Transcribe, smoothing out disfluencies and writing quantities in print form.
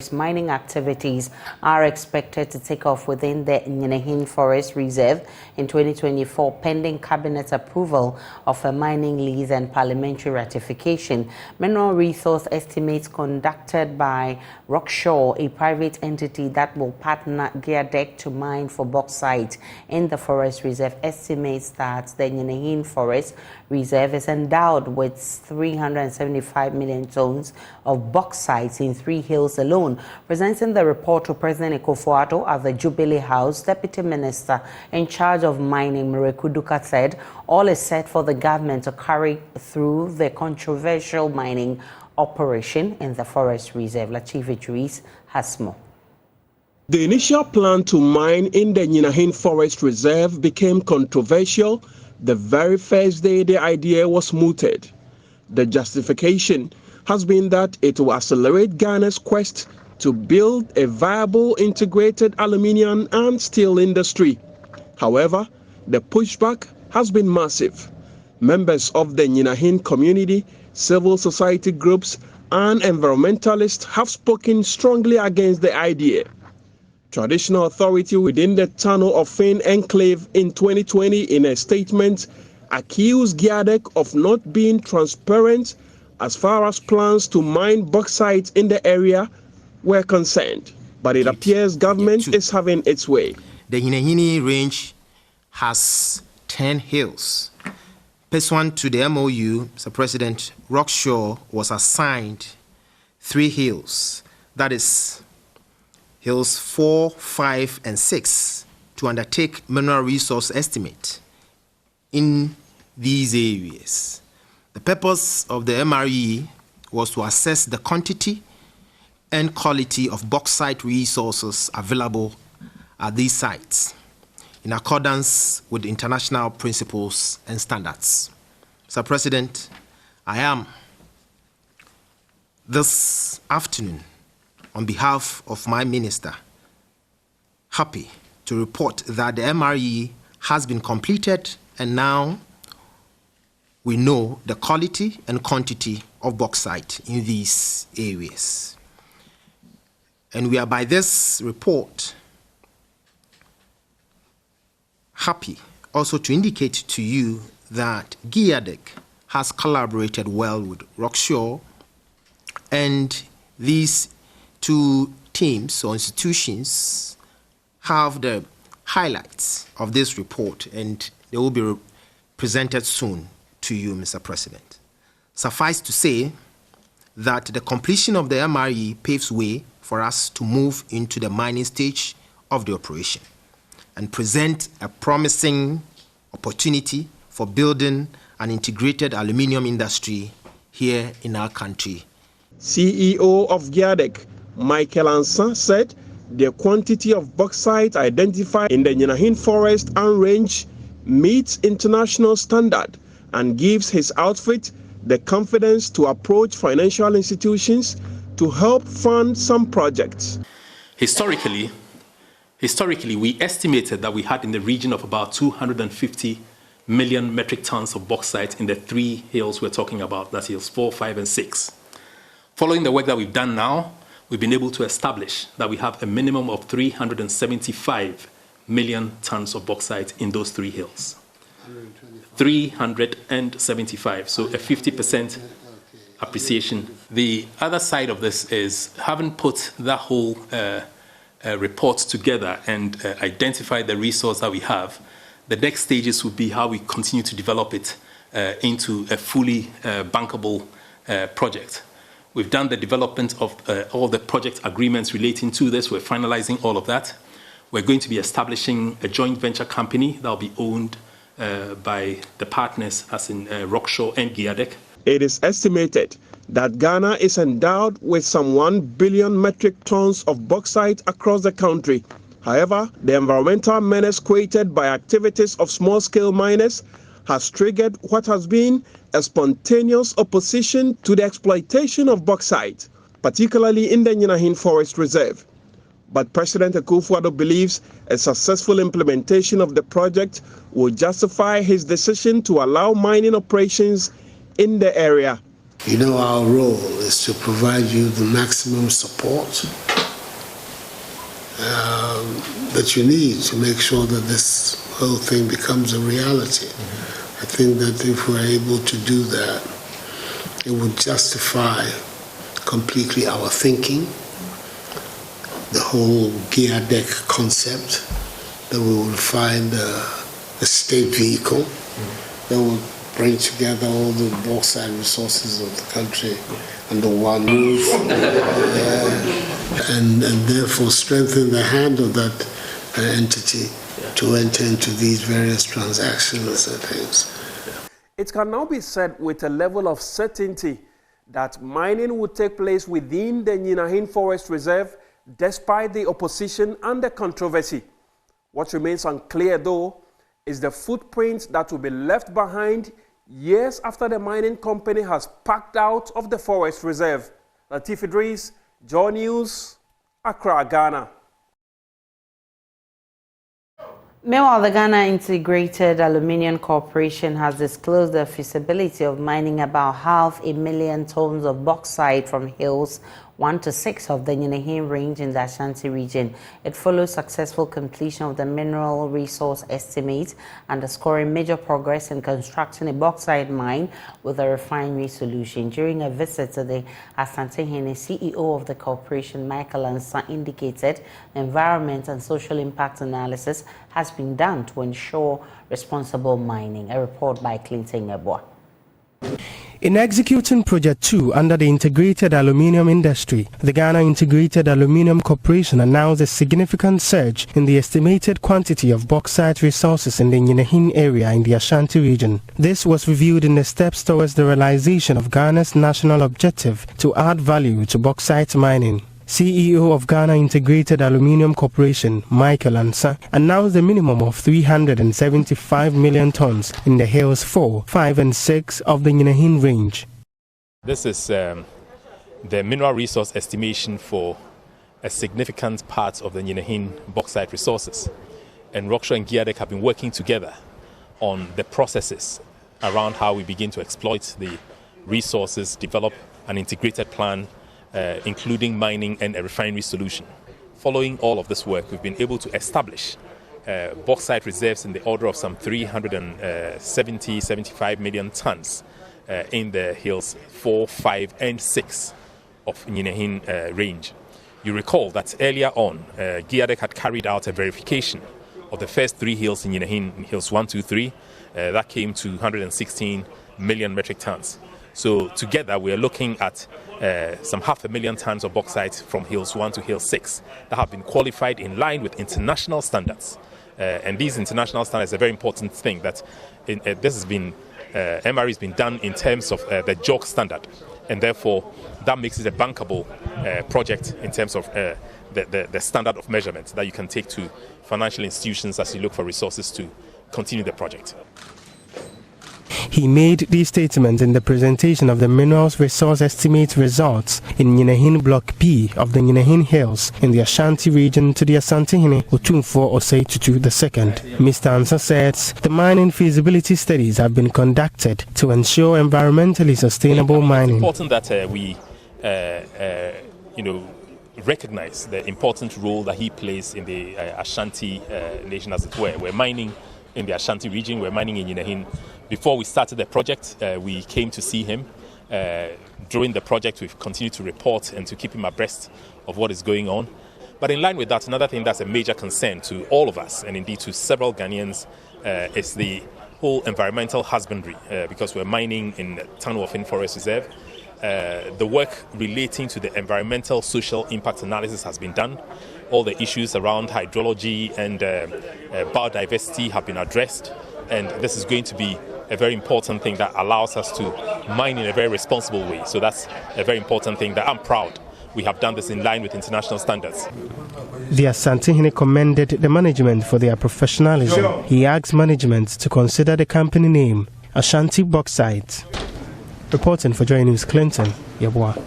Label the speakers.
Speaker 1: Forest mining activities are expected to take off within the Nyinahin Forest Reserve in 2024, pending cabinet approval of a mining lease and parliamentary ratification. Mineral resource estimates conducted by Rockshore, a private entity that will partner Gyadek to mine for bauxite in the Forest Reserve, estimates that the Nyinahin Forest Reserve is endowed with 375 million tons of bauxite in 3 hills alone. Presenting the report to President Akufo-Addo at the Jubilee House, Deputy Minister in charge of mining, Miraku Duka, said all is set for the government to carry through the controversial mining operation in the Forest Reserve. Latif Idris has more.
Speaker 2: The initial plan to mine in the Nyinahin Forest Reserve became controversial the very first day the idea was mooted. The justification has been that it will accelerate Ghana's quest to build a viable integrated aluminium and steel industry. However, the pushback has been massive. Members of the Nyinahin community, civil society groups, and environmentalists have spoken strongly against the idea. Traditional authority within the Tunnel of Fame enclave in 2020, in a statement, accused Gyadek of not being transparent as far as plans to mine bauxite in the area were concerned. But it appears government is having its way.
Speaker 3: The Nyinahin range has 10 hills. Pursuant to the MOU, Mr. President, Rockshore was assigned 3 hills, that is hills 4, 5, and 6, to undertake mineral resource estimate in these areas. The purpose of the MRE was to assess the quantity and quality of bauxite resources available at these sites in accordance with international principles and standards. Mr. President, I am this afternoon, on behalf of my minister, happy to report that the MRE has been completed, and now we know the quality and quantity of bauxite in these areas. And we are, by this report, happy also to indicate to you that Gyadek has collaborated well with Rockshore, and these 2 teams or institutions have the highlights of this report, and they will be presented soon to you, Mr. President. Suffice to say that the completion of the MRE paves way for us to move into the mining stage of the operation and present a promising opportunity for building an integrated aluminium industry here in our country.
Speaker 2: CEO of Gyadek, Michael Ansa, said the quantity of bauxite identified in the Nyinahin Forest and Range meets international standard and gives his outfit the confidence to approach financial institutions to help fund some projects.
Speaker 4: Historically, we estimated that we had in the region of about 250 million metric tons of bauxite in the 3 hills we're talking about, that's hills 4, 5, and 6. Following the work that we've done now, we've been able to establish that we have a minimum of 375 million tons of bauxite in those 3 hills. 375, so a 50% appreciation. The other side of this is, having put that whole report together and identified the resource that we have, the next stages would be how we continue to develop it into a fully bankable project. We've done the development of all the project agreements relating to this. We're finalizing all of that. We're going to be establishing a joint venture company that will be owned by the partners, as in Rockshore and Gyadek.
Speaker 2: It is estimated that Ghana is endowed with some 1 billion metric tons of bauxite across the country. However, the environmental menace created by activities of small-scale miners has triggered what has been a spontaneous opposition to the exploitation of bauxite, particularly in the Nyinahin Forest Reserve. But President Akufo-Addo believes a successful implementation of the project will justify his decision to allow mining operations in the area.
Speaker 5: You know, our role is to provide you the maximum support that you need to make sure that this whole thing becomes a reality. I think that if we're able to do that, it would justify completely our thinking, the whole gear deck concept, that we will find a state vehicle that will bring together all the bauxite resources of the country under one roof, and therefore strengthen the hand of that entity to enter into these various transactions and things.
Speaker 2: It can now be said with a level of certainty that mining would take place within the Nyinahin Forest Reserve despite the opposition and the controversy. What remains unclear, though, is the footprint that will be left behind years after the mining company has packed out of the forest reserve. Latif Idris, JoyNews, Accra, Ghana.
Speaker 1: Meanwhile, the Ghana Integrated Aluminium Corporation has disclosed the feasibility of mining about 500,000 tons of bauxite from hills 1 to 6 of the Nyinahin range in the Ashanti region. It follows successful completion of the mineral resource estimate, underscoring major progress in constructing a bauxite mine with a refinery solution. During a visit to the Asantehene, CEO of the corporation, Michael Ansa, indicated the environment and social impact analysis has been done to ensure responsible mining. A report by Clinton Yeboah.
Speaker 6: In executing Project 2 under the integrated aluminium industry, the Ghana Integrated Aluminium Corporation announced a significant surge in the estimated quantity of bauxite resources in the Nyinahin area in the Ashanti region. This was reviewed in the steps towards the realization of Ghana's national objective to add value to bauxite mining. CEO of Ghana Integrated Aluminium Corporation, Michael Ansa, announced a minimum of 375 million tons in the hills 4, 5 and 6 of the Nyinahin range.
Speaker 4: This is the mineral resource estimation for a significant part of the Nyinahin bauxite resources. And Rockshore and Giadek have been working together on the processes around how we begin to exploit the resources, develop an integrated plan, including mining and a refinery solution. Following all of this work, we've been able to establish bauxite reserves in the order of some 375 million tons in the hills 4, 5 and 6 of Nyinahin range. You recall that earlier on, Giadek had carried out a verification of the first 3 hills in Nyinahin, hills 1, 2, 3. That came to 116 million metric tons. So together we are looking at some 500,000 tons of bauxite from hills 1 to hill 6 that have been qualified in line with international standards. And these international standards are a very important thing that this has been, MRE has been done in terms of the JOG standard. And therefore that makes it a bankable project in terms of the standard of measurement that you can take to financial institutions as you look for resources to continue the project.
Speaker 6: He made these statements in the presentation of the Minerals Resource Estimate results in Nyinahin Block P of the Nyinahin Hills in the Ashanti region to the Asantehene Otumfuo Osei Tutu II. Mr. Ansa said the mining feasibility studies have been conducted to ensure environmentally sustainable mining.
Speaker 4: It's important that we recognize the important role that he plays in the Ashanti nation, as it were. We're mining in the Ashanti region, we're mining in Nyinahin. Before we started the project, we came to see him. During the project, we've continued to report and to keep him abreast of what is going on. But in line with that, another thing that's a major concern to all of us, and indeed to several Ghanaians, is the whole environmental husbandry, because we're mining in the Nyinahin Forest Reserve. The work relating to the environmental social impact analysis has been done. All the issues around hydrology and biodiversity have been addressed. And this is going to be a very important thing that allows us to mine in a very responsible way. So that's a very important thing that I'm proud we have done this in line with international standards.
Speaker 6: The Asantehene commended the management for their professionalism. He asked management to consider the company name Ashanti Bauxite. Reporting for JoyNews, Clinton Yeboah.